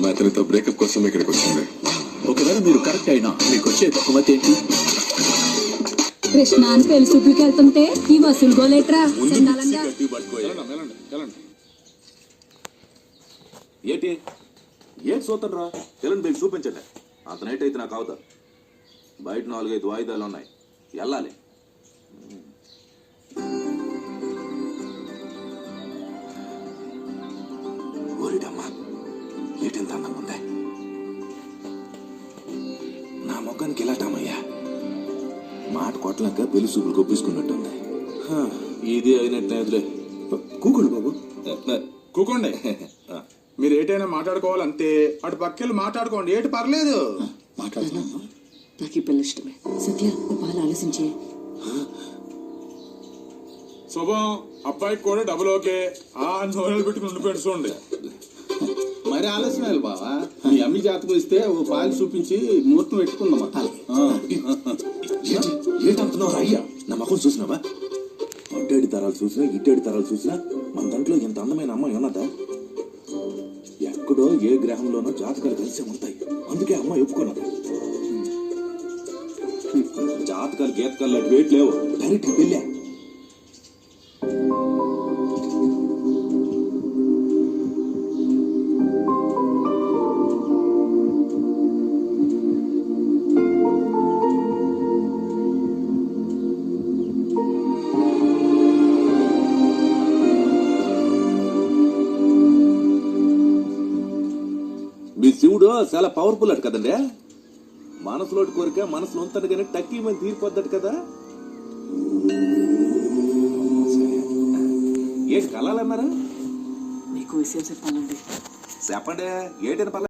ఆమె అతనితో బ్రేకప్ కోసం ఇక్కడికి వచ్చింది. ఒకవేళ మీరు కరెక్ట్ అయినా మీకు వచ్చే బహుమతి ఏంటి? కృష్ణ అని పెళ్లి చూపులకి వెళ్తుంటే ఈ వసూలు గోలేట్రా. ఏంటి ఏం సూతం రా, తెలంగాణ మీకు చూపించండి. అంత నైట్ అయితే నాకు అవుతా. బయట 4-5 వాయిదాలు ఉన్నాయి, వెళ్ళాలి. ఓరిడమ్మా, ఏటెంత అందంగా ఉంది. నా మొగ్గానికి ఇలాటమ్మయ్యా, మాట కొట్టలేక పెళ్లి చూపులు కొప్పించుకున్నట్టుంది. ఇది అయినట్లేదులే. కూకోండి బాబు, కూకోండి. మీరు ఏటైనా మాట్లాడుకోవాలంతే, అటు పక్కెళ్ళి మాట్లాడుకోండి, ఏటి పర్లేదు. మాట్లాడుతున్నాను. నాకు ఈ పిల్ల ఇష్టమే. సత్య బాగా ఆలోచించే. శుభం, అబ్బాయికి కూడా డబుల్ ఓకే. ఆ నోరెలు పెట్టుకుని ఉండిపోయింది చూడండి. మరి ఆలస్యం బావా, మీ అమ్మి జాతకం ఇస్తే ఓ పాలు చూపించి ముహూర్తం పెట్టుకుందామా. ఏంటంటున్నావు అయ్యా? నా మొహం చూసినావా? అడ్డాడి తరాలు చూసినా ఇడ్డాడి తరాలు చూసినా మన దాంట్లో ఎంత అందమైన అమ్మాయి ఉన్నదా? ఎక్కడో ఏ గ్రహంలోనో జాతకాలు కలిసే ఉంటాయి, అందుకే అమ్మాయి ఒప్పుకున్నది. జాతకాలు గీతకాలు అటు వెయిట్ లేవు, డైరెక్ట్ పెళ్ళా. మీ శివుడు చాలా పవర్ఫుల్ అటు కదండి. మనసులోటి కోరిక మనసులో ఉంటది కానీ టక్కీ మంది తీరిపోద్దట కదా. ఏంటి కలాలన్నారా? మీకు విషయం చెప్పాలండి. చెప్పండి, ఏంటని